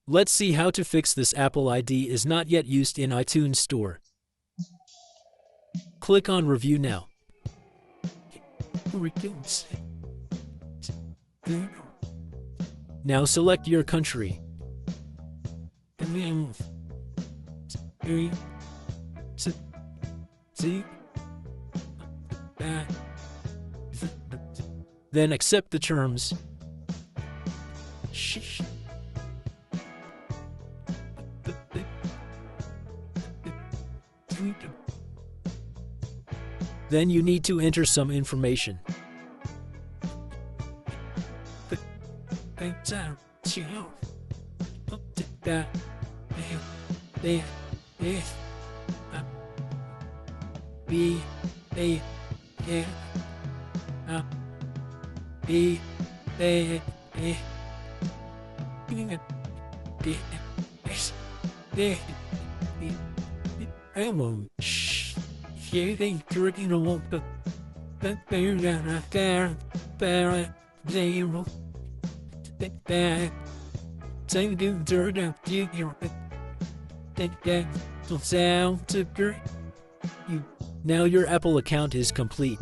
Let's see how to fix this. Apple ID is not yet used in iTunes Store. Click on Review Now. Now select your country. Then accept the terms. Then you need to enter some information. Now your Apple account is complete.